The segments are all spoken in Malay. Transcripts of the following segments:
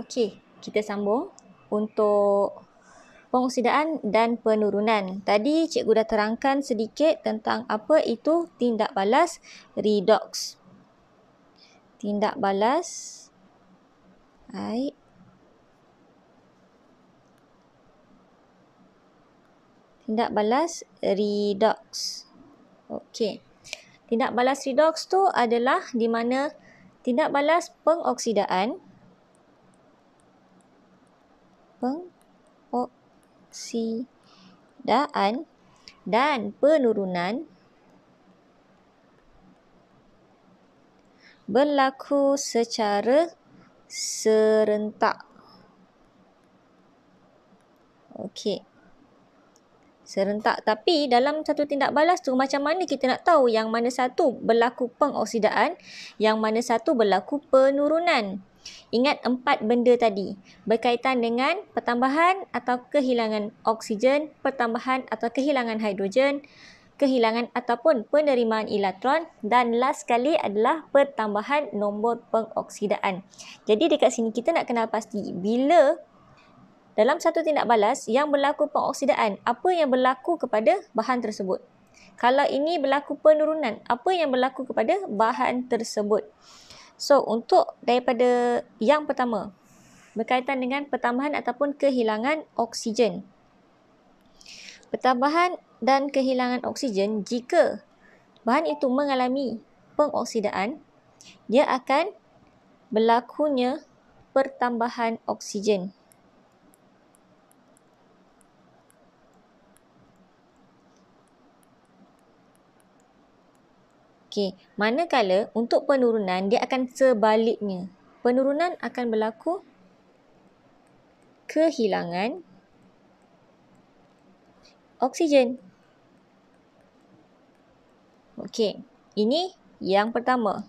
Okey, kita sambung untuk pengoksidaan dan penurunan. Tadi cikgu dah terangkan sedikit tentang apa itu tindak balas redox. Tindak balas redox. Okey. Tindak balas redox tu adalah di mana tindak balas pengoksidaan dan penurunan berlaku secara serentak. Okey. Serentak. Tapi dalam satu tindak balas tu macam mana kita nak tahu yang mana satu berlaku pengoksidaan, yang mana satu berlaku penurunan? Ingat 4 benda tadi berkaitan dengan pertambahan atau kehilangan oksigen, pertambahan atau kehilangan hidrogen, kehilangan ataupun penerimaan elektron, dan last sekali adalah pertambahan nombor pengoksidaan. Jadi dekat sini kita nak kenal pasti bila dalam satu tindak balas yang berlaku pengoksidaan, apa yang berlaku kepada bahan tersebut? Kalau ini berlaku penurunan, apa yang berlaku kepada bahan tersebut? So, untuk daripada yang pertama, berkaitan dengan pertambahan ataupun kehilangan oksigen. Pertambahan dan kehilangan oksigen, jika bahan itu mengalami pengoksidaan, dia akan berlakunya pertambahan oksigen. Okey, manakala untuk penurunan dia akan sebaliknya. Penurunan akan berlaku kehilangan oksigen. Okey, ini yang pertama.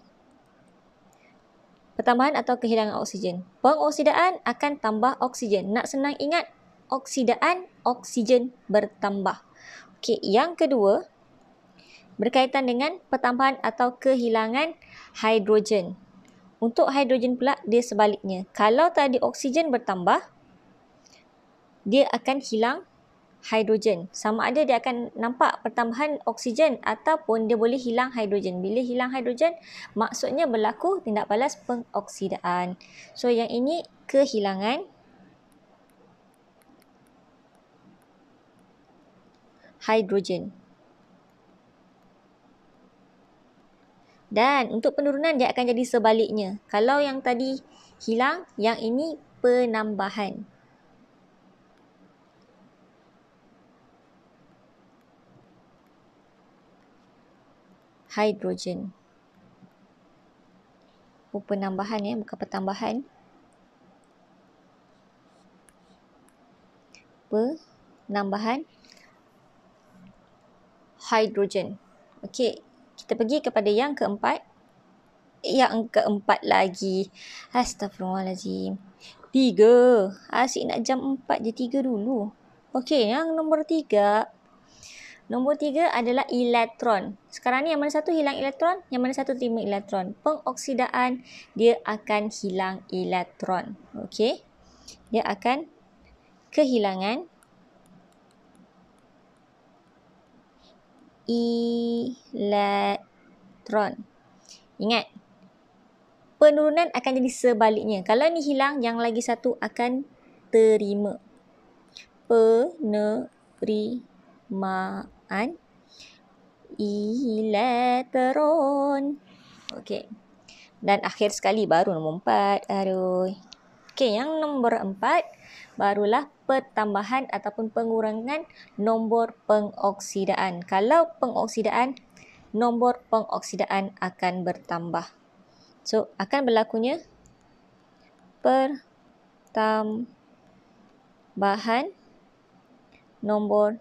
Pertambahan atau kehilangan oksigen. Pengoksidaan akan tambah oksigen. Nak senang ingat, oksidaan, oksigen bertambah. Okey, yang kedua, berkaitan dengan pertambahan atau kehilangan hidrogen. Untuk hidrogen pula, dia sebaliknya. Kalau tadi oksigen bertambah, dia akan hilang hidrogen. Sama ada dia akan nampak pertambahan oksigen ataupun dia boleh hilang hidrogen. Bila hilang hidrogen, maksudnya berlaku tindak balas pengoksidaan. So, yang ini kehilangan hidrogen. Dan untuk penurunan dia akan jadi sebaliknya. Kalau yang tadi hilang, yang ini penambahan. Hidrogen. Penambahan bukan pertambahan. Penambahan hidrogen. Okey, kita pergi kepada yang keempat. Yang keempat lagi. Astaghfirullahaladzim. 3. Asyik nak jam 4 je, 3 dulu. Okey, yang nombor 3. Nombor 3 adalah elektron. Sekarang ni yang mana satu hilang elektron, yang mana satu terima elektron. Pengoksidaan, dia akan hilang elektron. Okey. Dia akan kehilangan elektron. Ingat, penurunan akan jadi sebaliknya. Kalau ni hilang, yang lagi satu akan terima. Penerimaan elektron. Okey. Dan akhir sekali baru nombor 4. Aduh. Okey, yang nombor 4 barulah pertambahan ataupun pengurangan nombor pengoksidaan. Kalau pengoksidaan, nombor pengoksidaan akan bertambah. So, akan berlakunya pertambahan nombor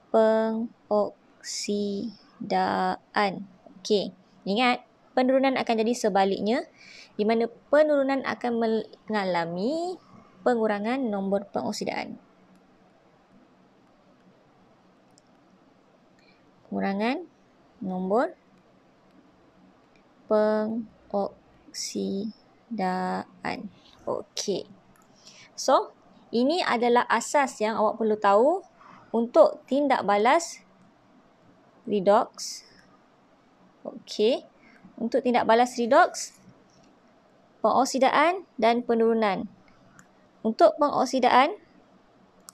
pengoksidaan. Okey, ingat penurunan akan jadi sebaliknya, di mana penurunan akan mengalami pengurangan nombor pengoksidaan. Pengurangan nombor pengoksidaan. Okey. So, ini adalah asas yang awak perlu tahu untuk tindak balas redox. Okey. Untuk tindak balas redox, pengoksidaan dan penurunan. Untuk pengoksidaan,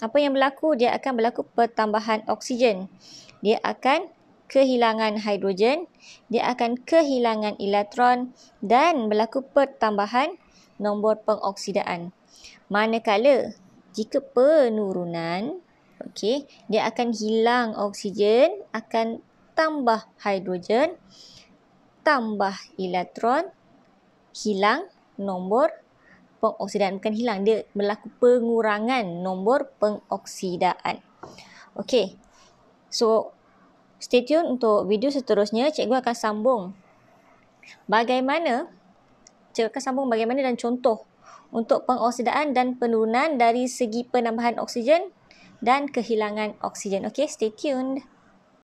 apa yang berlaku? Dia akan berlaku pertambahan oksigen. Dia akan kehilangan hidrogen, dia akan kehilangan elektron dan berlaku pertambahan nombor pengoksidaan. Manakala jika penurunan, okey, dia akan hilang oksigen, akan tambah hidrogen, tambah elektron, hilang nombor pengoksidaan. Bukan hilang, dia berlaku pengurangan nombor pengoksidaan. Okey. So, stay tune untuk video seterusnya. Cikgu akan sambung bagaimana dan contoh untuk pengoksidaan dan penurunan dari segi penambahan oksigen dan kehilangan oksigen. Okey, stay tuned.